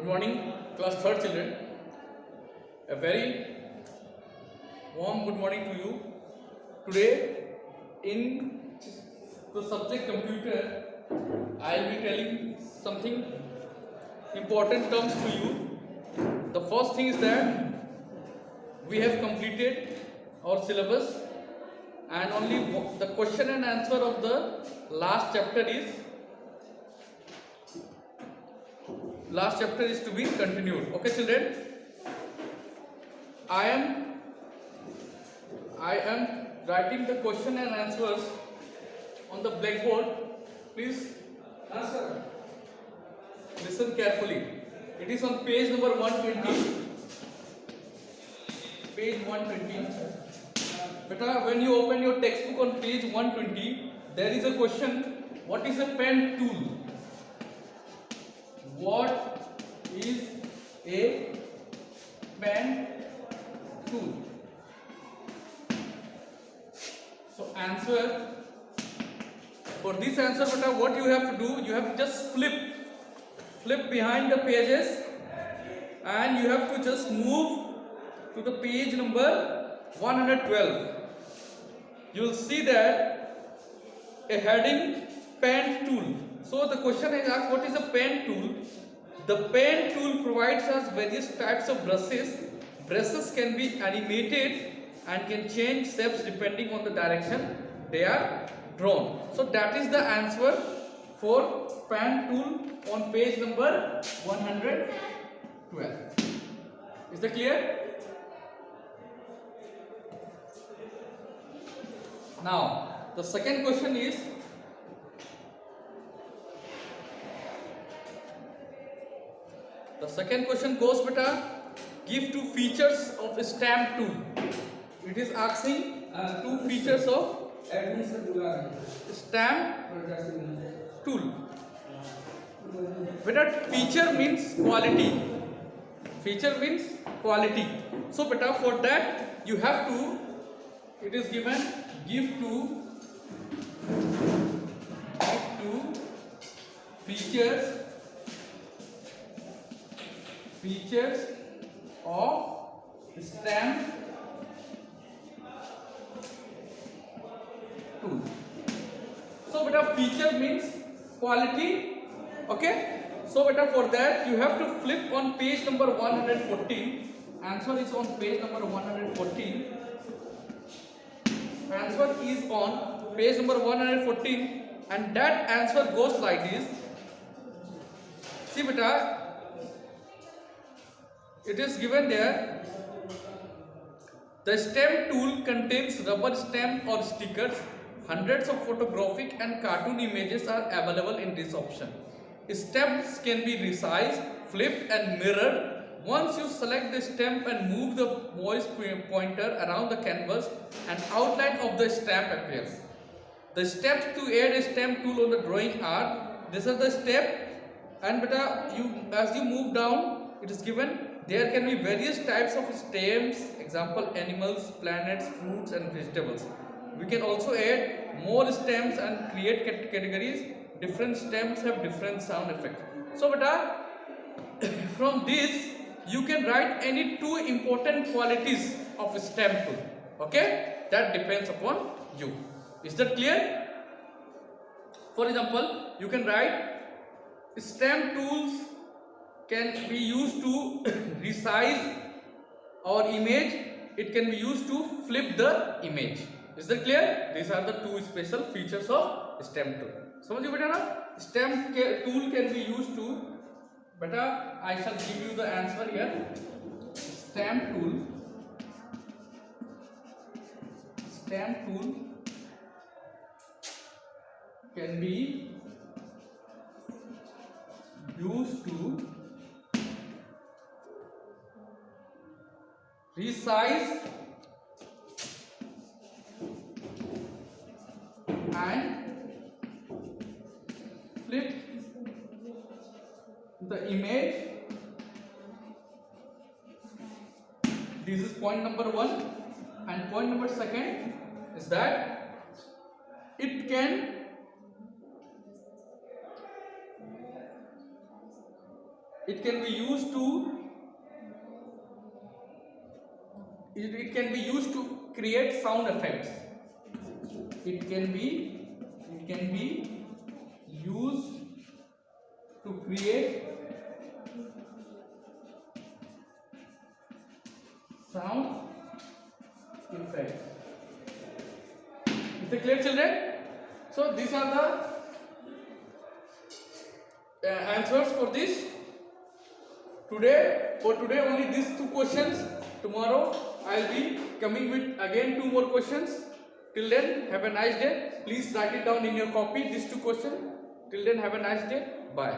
Good morning, class 3rd children. A very warm good morning to you. Today, in the subject computer, I will be telling something important terms to you. The first thing is that we have completed our syllabus, and only the question and answer of the last chapter is to be continued. Okay, children. I am writing the question and answers on the blackboard. Please listen carefully. It is on page number 120. Page 120. Beta, when you open your textbook on page 120, there is a question. What is a pen tool? What is a pen tool? So answer. For this answer, beta, what you have to do, you have to just flip behind the pages, and you have to just move to the page number 112. You will see that a heading pen tool. So the question is asked, what is a pen tool? The pen tool provides us various types of brushes. Brushes can be animated and can change shapes depending on the direction they are drawn. So that is the answer for pen tool on page number 112. Is that clear? Now the second question is, goes, beta, give two features of a stamp tool. It is asking two features of stamp tool. Beta, feature means quality. Feature means quality. So beta, for that you have to, it is given, give two features of stamp tool. So beta, feature means quality. Okay. So beta, for that you have to flip on page number 114. Answer is on page number 114. Answer is on page number 114, and that answer goes like this. See beta, it is given there. The stamp tool contains rubber stamp or stickers. Hundreds of photographic and cartoon images are available in this option. Stamps can be resized, flipped and mirrored. Once you select the stamp and move the mouse pointer around the canvas, an outline of the stamp appears. The steps to add a stamp tool on the drawing are, this is the step, and beta, as you move down, it is given there can be various types of stamps, example animals, planets, fruits and vegetables. We can also add more stamps and create categories. Different stamps have different sound effects. So beta, from this you can write any two important qualities of a stamp tool. Okay, that depends upon you. Is that clear? For example, you can write stamp tools can be used to resize our image. It can be used to flip the image. Is that clear? These are the two special features of stamp tool. समझिए बेटा ना, stamp tool can be used to, beta, I shall give you the answer here. Stamp tool can be used to resize and flip the image. This is point number 1, and point number 2 is that it can it can be used to create sound effects. It can be used to create sound effects. Is it clear, children? So these are the answers for this. For today only these 2 questions. Tomorrow I'll be coming with again 2 more questions. Till then, have a nice day. Please write it down in your copy, these 2 questions. Till then, have a nice day. Bye.